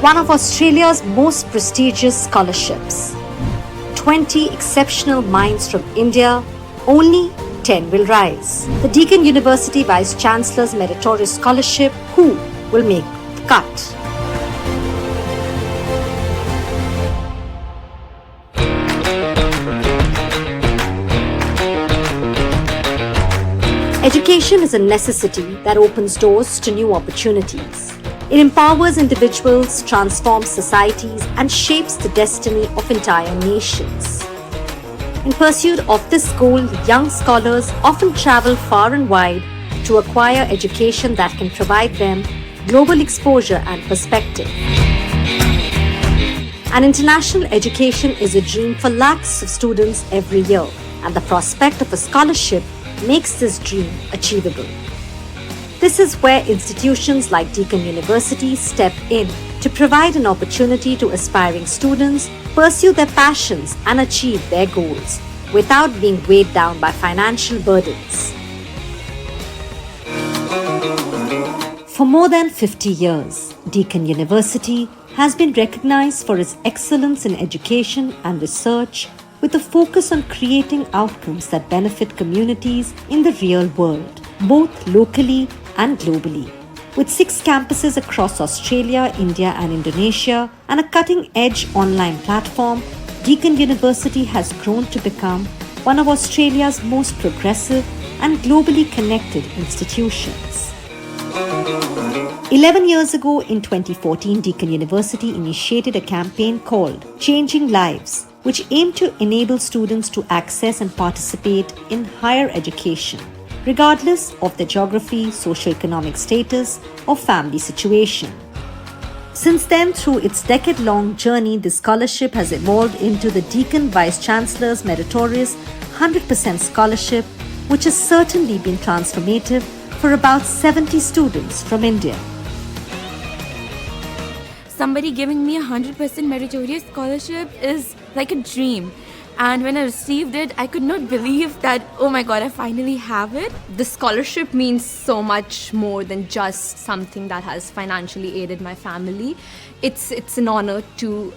one of Australia's most prestigious scholarships. 20 exceptional minds from India, only 10 will rise. The Deakin University Vice Chancellor's Meritorious Scholarship, who will make the cut? Education is a necessity that opens doors to new opportunities. It empowers individuals, transforms societies, and shapes the destiny of entire nations. In pursuit of this goal, young scholars often travel far and wide to acquire education that can provide them global exposure and perspective. An international education is a dream for lakhs of students every year, and the prospect of a scholarship makes this dream achievable. This is where institutions like Deakin University step in to provide an opportunity to aspiring students pursue their passions and achieve their goals without being weighed down by financial burdens. For more than 50 years, Deakin University has been recognized for its excellence in education and research, with a focus on creating outcomes that benefit communities in the real world, both locally and globally. With 6 campuses across Australia, India, and Indonesia, and a cutting-edge online platform, Deakin University has grown to become one of Australia's most progressive and globally connected institutions. 11 years ago, in 2014, Deakin University initiated a campaign called Changing Lives, which aimed to enable students to access and participate in higher education, regardless of their geography, socioeconomic status, or family situation. Since then, through its decade-long journey, the scholarship has evolved into the Deakin Vice Chancellor's Meritorious 100% Scholarship, which has certainly been transformative for about 70 students from India. Somebody giving me a 100% meritorious scholarship is like a dream. And when I received it, I could not believe that, oh my God, I finally have it. The scholarship means so much more than just something that has financially aided my family. It's an honor to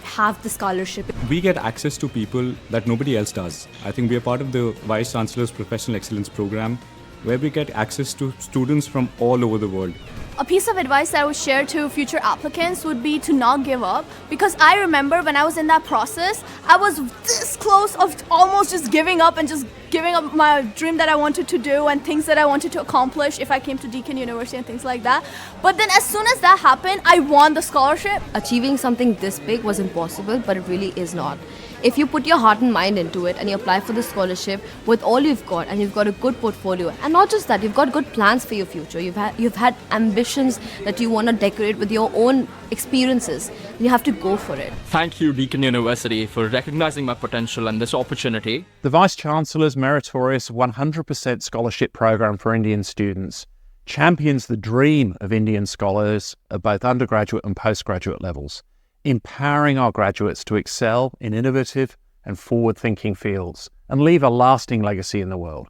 have the scholarship. We get access to people that nobody else does. I think we are part of the Vice Chancellor's Professional Excellence Program, where we get access to students from all over the world. A piece of advice I would share to future applicants would be to not give up, because I remember when I was in that process, I was this close of almost just giving up and just giving up my dream that I wanted to do and things that I wanted to accomplish if I came to Deakin University and things like that. But then as soon as that happened, I won the scholarship. Achieving something this big was impossible, but it really is not. If you put your heart and mind into it and you apply for the scholarship with all you've got, and you've got a good portfolio, and not just that, you've got good plans for your future, you've had ambitions that you want to decorate with your own experiences, you have to go for it. Thank you, Deakin University, for recognizing my potential and this opportunity. The Vice Chancellor's Meritorious 100% Scholarship Program for Indian students champions the dream of Indian scholars at both undergraduate and postgraduate levels, empowering our graduates to excel in innovative and forward-thinking fields and leave a lasting legacy in the world.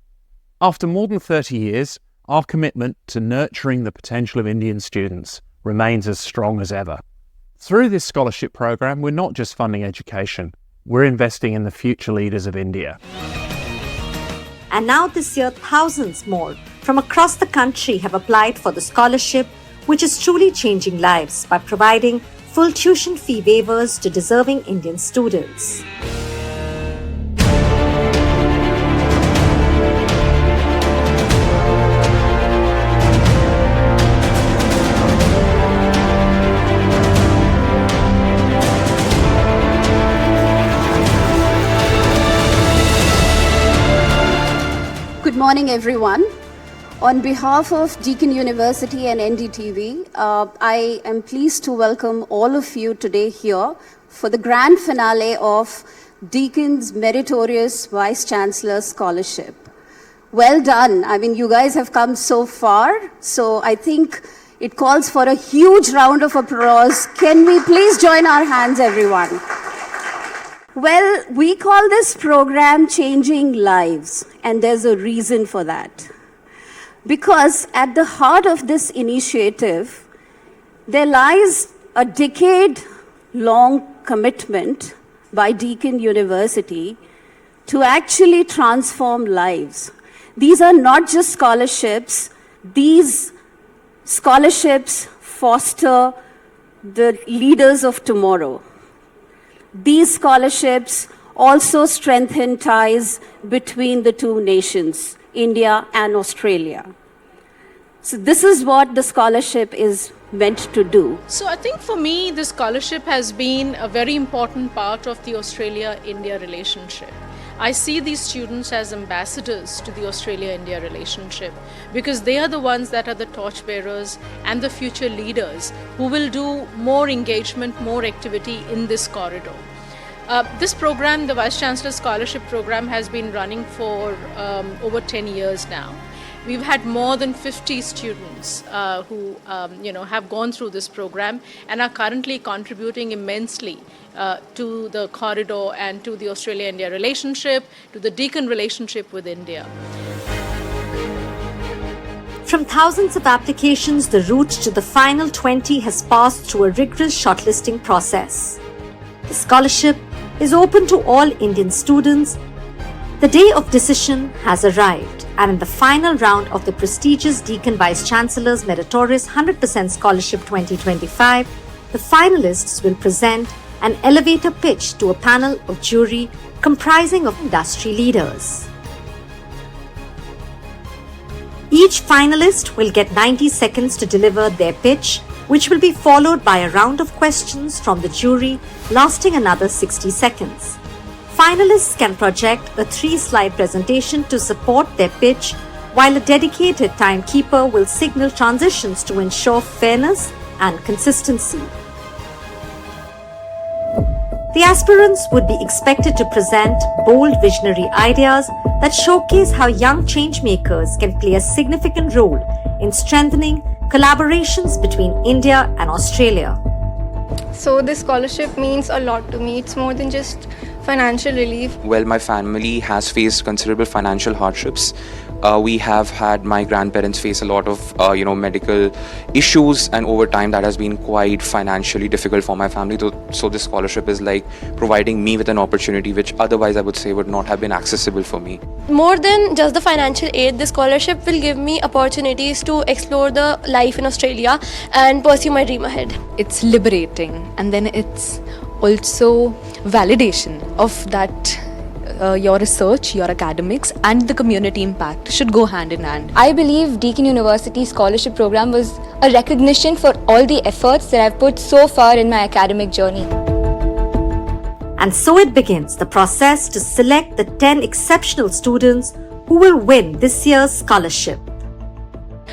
After more than 30 years, our commitment to nurturing the potential of Indian students remains as strong as ever. Through this scholarship program, we're not just funding education, we're investing in the future leaders of India. And now this year, thousands more from across the country have applied for the scholarship, which is truly changing lives by providing full tuition fee waivers to deserving Indian students. Good morning, everyone. On behalf of Deakin University and NDTV, I am pleased to welcome all of you today here for the grand finale of Deakin's Meritorious Vice Chancellor Scholarship. Well done. I mean, you guys have come so far, so I think it calls for a huge round of applause. Can we please join our hands, everyone? Well, we call this program Changing Lives, and there's a reason for that. Because at the heart of this initiative, there lies a decade-long commitment by Deakin University to actually transform lives. These are not just scholarships. These scholarships foster the leaders of tomorrow. These scholarships also strengthen ties between the two nations, India and Australia. So this is what the scholarship is meant to do. So I think for me, the scholarship has been a very important part of the Australia-India relationship. I see these students as ambassadors to the Australia-India relationship because they are the ones that are the torchbearers and the future leaders who will do more engagement, more activity in this corridor. This program, the Vice Chancellor Scholarship Program, has been running for over 10 years now. We've had more than 50 students who have gone through this program and are currently contributing immensely to the corridor and to the Australia-India relationship, to the Deakin relationship with India. From thousands of applications, the route to the final 20 has passed through a rigorous shortlisting process. The scholarship is open to all Indian students. The day of decision has arrived, and in the final round of the prestigious Deakin Vice Chancellor's Meritorious 100% Scholarship 2025, the finalists will present an elevator pitch to a panel of jury comprising of industry leaders. Each finalist will get 90 seconds to deliver their pitch, which will be followed by a round of questions from the jury lasting another 60 seconds. Finalists can project a 3-slide presentation to support their pitch, while a dedicated timekeeper will signal transitions to ensure fairness and consistency. The aspirants would be expected to present bold visionary ideas that showcase how young changemakers can play a significant role in strengthening collaborations between India and Australia. So this scholarship means a lot to me. It's more than just financial relief. Well, my family has faced considerable financial hardships. We have had my grandparents face a lot of medical issues, and over time that has been quite financially difficult for my family. So this scholarship is like providing me with an opportunity which otherwise I would say would not have been accessible for me. More than just the financial aid, the scholarship will give me opportunities to explore the life in Australia and pursue my dream ahead. It's liberating, and then it's also validation of that your research, your academics, and the community impact should go hand in hand. I believe Deakin University Scholarship Program was a recognition for all the efforts that I've put so far in my academic journey. And so it begins the process to select the 10 exceptional students who will win this year's scholarship.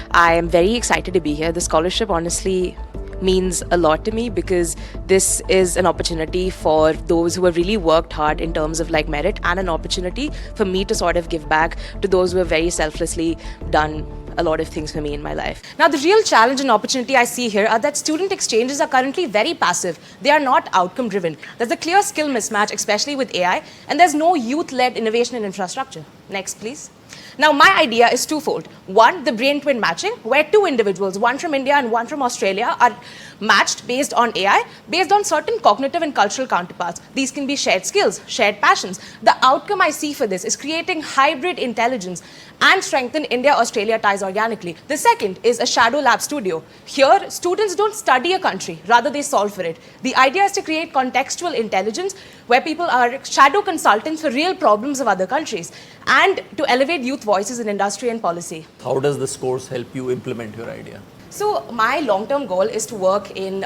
I am very excited to be here. The scholarship honestly means a lot to me because this is an opportunity for those who have really worked hard in terms of like merit, and an opportunity for me to sort of give back to those who have very selflessly done a lot of things for me in my life. Now, the real challenge and opportunity I see here are that student exchanges are currently very passive. They are not outcome driven. There's a clear skill mismatch, especially with AI, and there's no youth-led innovation in infrastructure. Next, please. Now, my idea is twofold. One, the brain twin matching, where two individuals, one from India and one from Australia, are matched based on AI, based on certain cognitive and cultural counterparts. These can be shared skills, shared passions. The outcome I see for this is creating hybrid intelligence and strengthen India-Australia ties organically. The second is a shadow lab studio. Here, students don't study a country, rather they solve for it. The idea is to create contextual intelligence where people are shadow consultants for real problems of other countries, and to elevate youth voices in industry and policy. How does this course help you implement your idea? So my long-term goal is to work in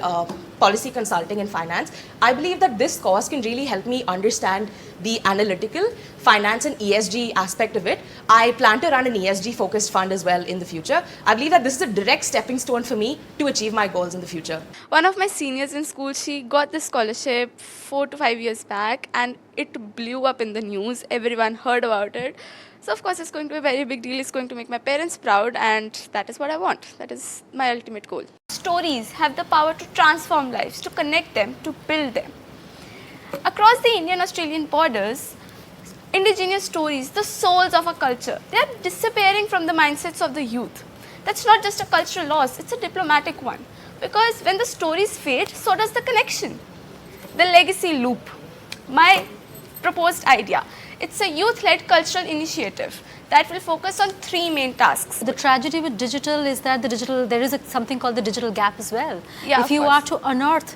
policy consulting and finance. I believe that this course can really help me understand the analytical, finance and ESG aspect of it. I plan to run an ESG-focused fund as well in the future. I believe that this is a direct stepping stone for me to achieve my goals in the future. One of my seniors in school, she got this scholarship 4 to 5 years back, and it blew up in the news. Everyone heard about it. So of course it's going to be a very big deal. It's going to make my parents proud, and that is what I want. That is my ultimate goal. Stories have the power to transform lives, to connect them, to build them. Across the Indian-Australian borders, indigenous stories, the souls of a culture, they are disappearing from the mindsets of the youth. That's not just a cultural loss, it's a diplomatic one. because when the stories fade, so does the connection. The legacy loop, my proposed idea. It's a youth-led cultural initiative that will focus on 3 main tasks. The tragedy with digital is that there is something called the digital gap as well. Yeah, if you are to unearth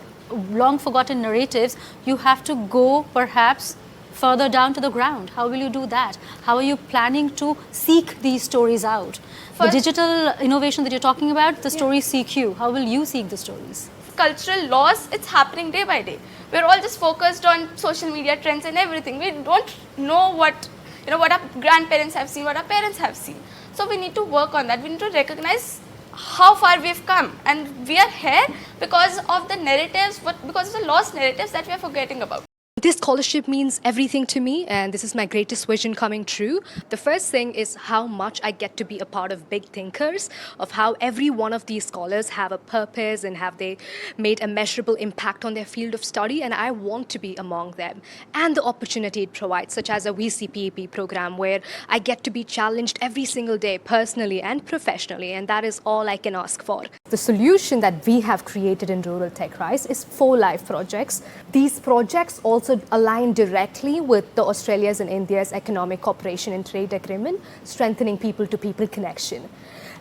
long forgotten narratives, you have to go perhaps further down to the ground. How will you do that? How are you planning to seek these stories out? The digital innovation that you're talking about, the stories seek you. How will you seek the stories? Cultural loss, it's happening day by day. We're all just focused on social media trends and everything. We don't know what our grandparents have seen, what our parents have seen. So we need to work on that. We need to recognize how far we've come, and we are here because of the narratives, because of the lost narratives that we are forgetting about. This scholarship means everything to me, and this is my greatest vision coming true. The first thing is how much I get to be a part of big thinkers, of how every one of these scholars have a purpose and have they made a measurable impact on their field of study, and I want to be among them. And the opportunity it provides, such as a VCPEP program where I get to be challenged every single day personally and professionally, and that is all I can ask for. The solution that we have created in Rural Tech Rise is 4 live projects. These projects also align directly with the Australia's and India's Economic Cooperation and Trade Agreement, strengthening people-to-people connection.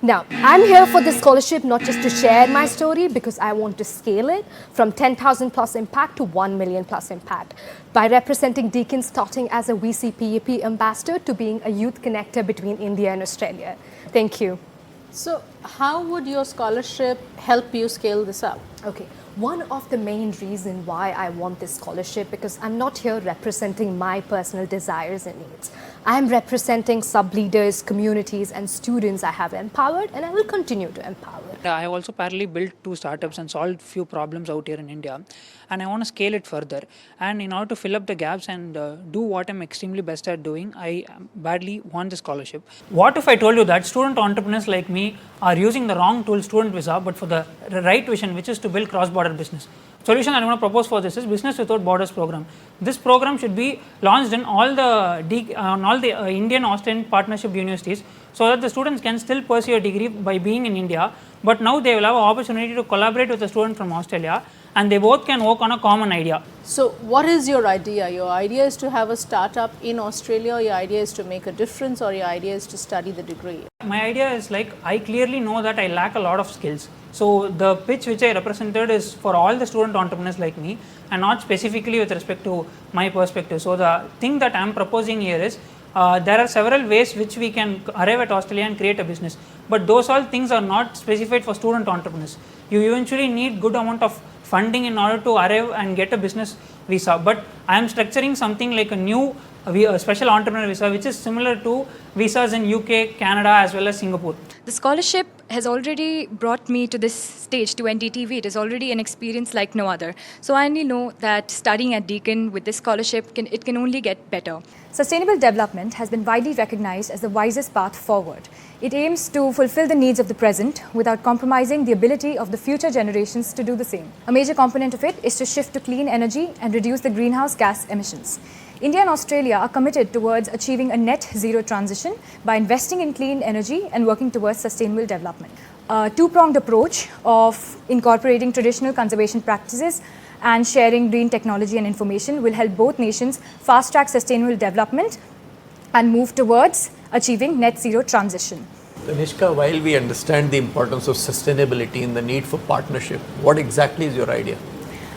Now, I'm here for this scholarship not just to share my story, because I want to scale it from 10,000 plus impact to 1 million plus impact by representing Deakin, starting as a VCPEP ambassador to being a youth connector between India and Australia. Thank you. So how would your scholarship help you scale this up? Okay. One of the main reasons why I want this scholarship, because I'm not here representing my personal desires and needs. I'm representing sub-leaders, communities and students I have empowered, and I will continue to empower. I have also parallelly built 2 startups and solved few problems out here in India, and I want to scale it further. And in order to fill up the gaps and do what I'm extremely best at doing, I badly want the scholarship. What if I told you that student entrepreneurs like me are using the wrong tool, student visa, but for the right vision, which is to build cross-border business? Solution I want to propose for this is Business Without Borders program. This program should be launched in all the Indian Australian partnership universities, so that the students can still pursue a degree by being in India, but now they will have an opportunity to collaborate with a student from Australia, and they both can work on a common idea. So what is your idea? Your idea is to have a startup in Australia, or your idea is to make a difference, or your idea is to study the degree? My idea is I clearly know that I lack a lot of skills. So the pitch which I represented is for all the student entrepreneurs like me, and not specifically with respect to my perspective. So the thing that I am proposing here is there are several ways which we can arrive at Australia and create a business, but those all things are not specified for student entrepreneurs. You eventually need good amount of funding in order to arrive and get a business visa, but I am structuring something like a new special entrepreneur visa, which is similar to visas in UK, Canada as well as Singapore. The scholarship has already brought me to this stage, to NDTV. It is already an experience like no other. So I only know that studying at Deakin with this scholarship, it can only get better. Sustainable development has been widely recognized as the wisest path forward. It aims to fulfill the needs of the present without compromising the ability of the future generations to do the same. A major component of it is to shift to clean energy and reduce the greenhouse gas emissions. India and Australia are committed towards achieving a net zero transition by investing in clean energy and working towards sustainable development. A two-pronged approach of incorporating traditional conservation practices and sharing green technology and information will help both nations fast-track sustainable development and move towards achieving net zero transition. Tanishka, while we understand the importance of sustainability and the need for partnership, what exactly is your idea?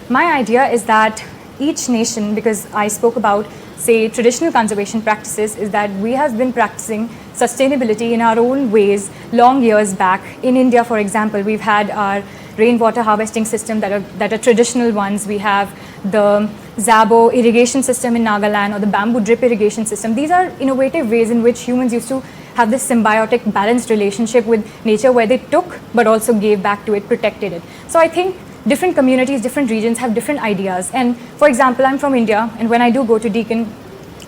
My idea is that each nation, because I spoke about, say, traditional conservation practices, is that we have been practicing sustainability in our own ways long years back. In India, for example, we've had our rainwater harvesting system that are traditional ones. We have the Zabo irrigation system in Nagaland, or the bamboo drip irrigation system. These are innovative ways in which humans used to have this symbiotic, balanced relationship with nature, where they took but also gave back to it, protected it. So I think different communities, different regions have different ideas. And for example, I'm from India, and when I do go to Deakin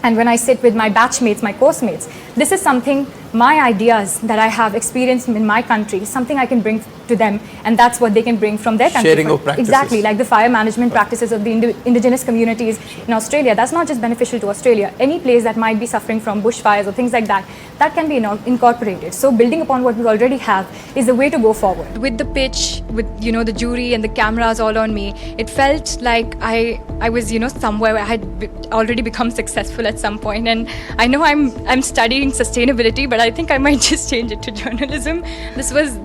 and when I sit with my batchmates, my course mates, this is something, my ideas that I have experienced in my country, something I can bring to them, and that's what they can bring from their country. Sharing of practices. Exactly, like the fire management practices of the indigenous communities in Australia. That's not just beneficial to Australia. Any place that might be suffering from bushfires or things like that, that can be incorporated. So building upon what we already have is the way to go forward. With the pitch, with the jury and the cameras all on me, it felt like I was somewhere I had already become successful at some point, and I know I'm studying sustainability, but I think I might just change it to journalism. This was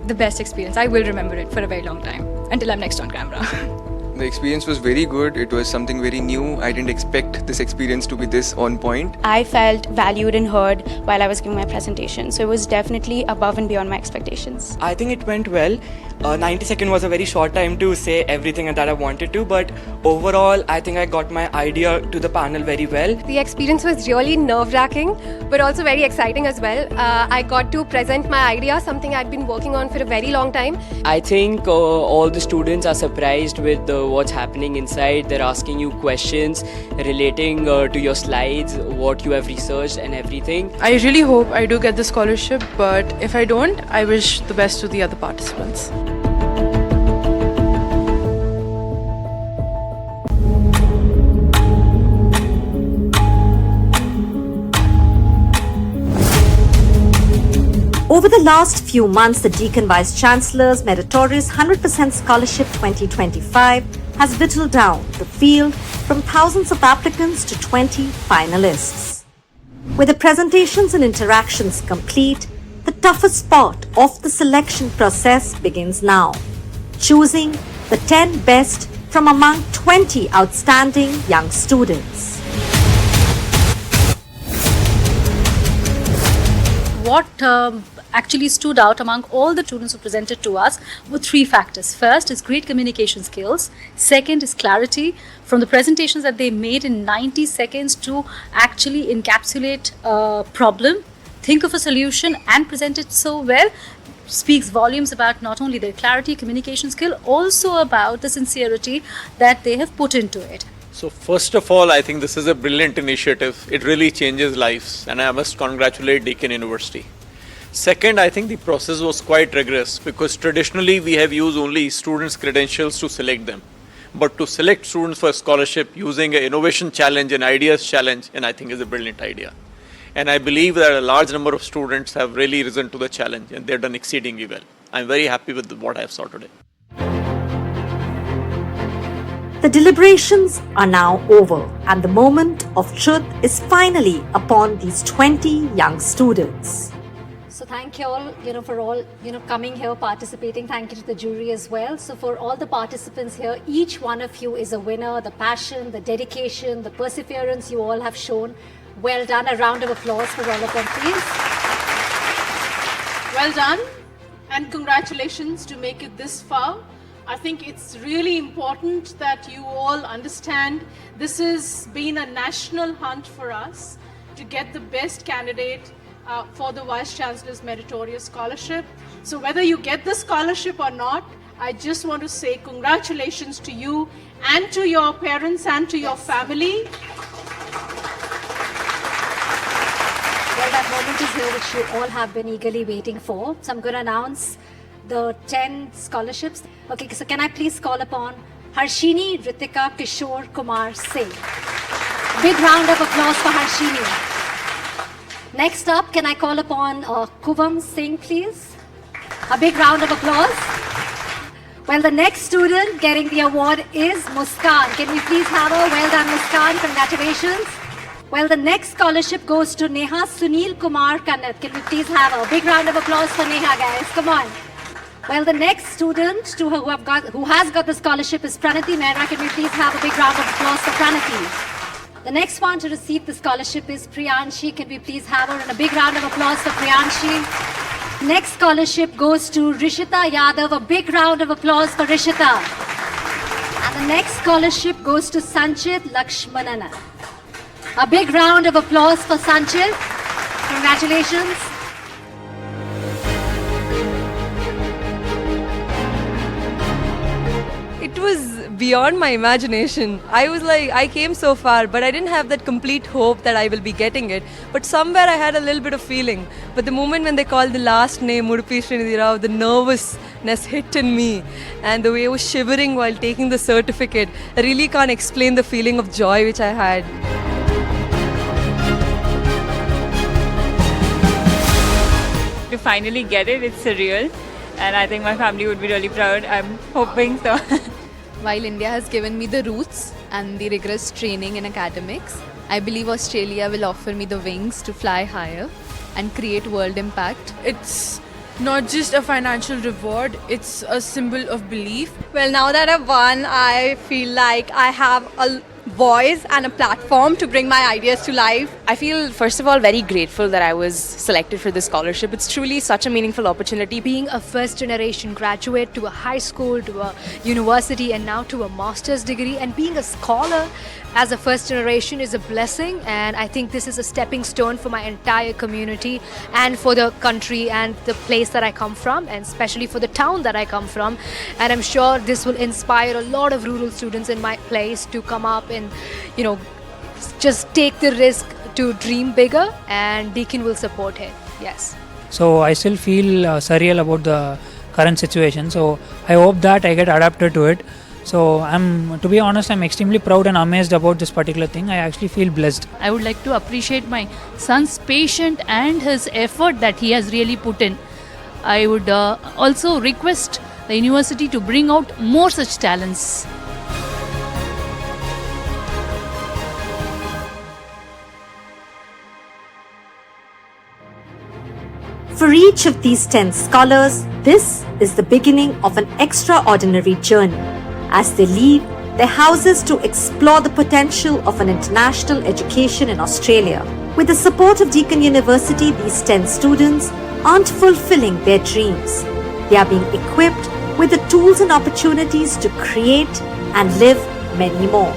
the best experience. I will remember it for a very long time until I'm next on camera. The experience was very good. It was something very new. I didn't expect this experience to be this on point. I felt valued and heard while I was giving my presentation, so it was definitely above and beyond my expectations. I think it went well. 90 seconds was a very short time to say everything that I wanted to, but overall I think I got my idea to the panel very well. The experience was really nerve-wracking, but also very exciting as well. I got to present my idea, something I'd been working on for a very long time. I think all the students are surprised with what's happening inside. They're asking you questions relating to your slides, what you have researched and everything. I really hope I do get the scholarship, but if I don't, I wish the best to the other participants. Over the last few months, the Deakin Vice Chancellor's meritorious 100% Scholarship 2025 has whittled down the field from thousands of applicants to 20 finalists. With the presentations and interactions complete, the toughest part of the selection process begins now, choosing the 10 best from among 20 outstanding young students. What actually stood out among all the students who presented to us were three factors. First is great communication skills. Second is clarity. From the presentations that they made in 90 seconds to actually encapsulate a problem, think of a solution and present it so well, speaks volumes about not only their clarity, communication skill, also about the sincerity that they have put into it. So first of all, I think this is a brilliant initiative. It really changes lives, and I must congratulate Deakin University. Second, I think the process was quite rigorous because traditionally we have used only students' credentials to select them. But to select students for scholarship using an innovation challenge and ideas challenge, and I think is a brilliant idea. And I believe that a large number of students have really risen to the challenge and they've done exceedingly well. I'm very happy with what I have saw today. The deliberations are now over and the moment of truth is finally upon these 20 young students. So thank you all, for all, coming here, participating. Thank you to the jury as well. So for all the participants here, each one of you is a winner. The passion, the dedication, the perseverance you all have shown. Well done. A round of applause for all of them, please. Well done, and congratulations to make it this far. I think it's really important that you all understand this has been a national hunt for us to get the best candidate for the Vice Chancellor's Meritorious Scholarship. So whether you get the scholarship or not, I just want to say congratulations to you and to your parents and to your family. Well, that moment is here which you all have been eagerly waiting for. So I'm going to announce the 10 scholarships. Okay, so can I please call upon Harshini Ritika Kishore Kumar Singh. Big round of applause for Harshini. Next up, can I call upon Kuvam Singh, please? A big round of applause. Well, the next student getting the award is Muskan. Can we please have her? Well done, Muskan. Congratulations. Well, the next scholarship goes to Neha Sunil Kumar Kannat. Can we please have a big round of applause for Neha, guys? Come on. Well, the next student who has got the scholarship is Pranati Mehra. Can we please have a big round of applause for Pranati? The next one to receive the scholarship is Priyanshi. Can we please have her? And a big round of applause for Priyanshi. Next scholarship goes to Rishita Yadav. A big round of applause for Rishita. And the next scholarship goes to Sanchit Lakshmanana. A big round of applause for Sanchit. Congratulations. It was beyond my imagination. I was like, I came so far, but I didn't have that complete hope that I will be getting it. But somewhere I had a little bit of feeling. But the moment when they called the last name, Udupi Srinidhi Rao, the nervousness hit in me. And the way I was shivering while taking the certificate, I really can't explain the feeling of joy which I had. To finally get it, it's surreal. And I think my family would be really proud. I'm hoping so. While India has given me the roots and the rigorous training in academics, I believe Australia will offer me the wings to fly higher and create world impact. It's not just a financial reward, it's a symbol of belief. Well, now that I've won, I feel like I have a voice and a platform to bring my ideas to life. I feel, first of all, very grateful that I was selected for this scholarship. It's truly such a meaningful opportunity. Being a first generation graduate to a high school, to a university, and now to a master's degree, and being a scholar as a first generation is a blessing, and I think this is a stepping stone for my entire community and for the country and the place that I come from, and especially for the town that I come from. And I'm sure this will inspire a lot of rural students in my place to come up and, you know, just take the risk to dream bigger, and Deakin will support it. Yes. So I still feel surreal about the current situation. So I hope that I get adapted to it. So to be honest, I'm extremely proud and amazed about this particular thing. I actually feel blessed. I would like to appreciate my son's patience and his effort that he has really put in. I would also request the university to bring out more such talents. For each of these 10 scholars, this is the beginning of an extraordinary journey as they leave their houses to explore the potential of an international education in Australia. With the support of Deakin University, these 10 students aren't fulfilling their dreams. They are being equipped with the tools and opportunities to create and live many more.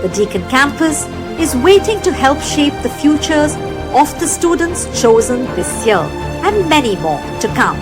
The Deakin campus is waiting to help shape the futures of the students chosen this year, and many more to come.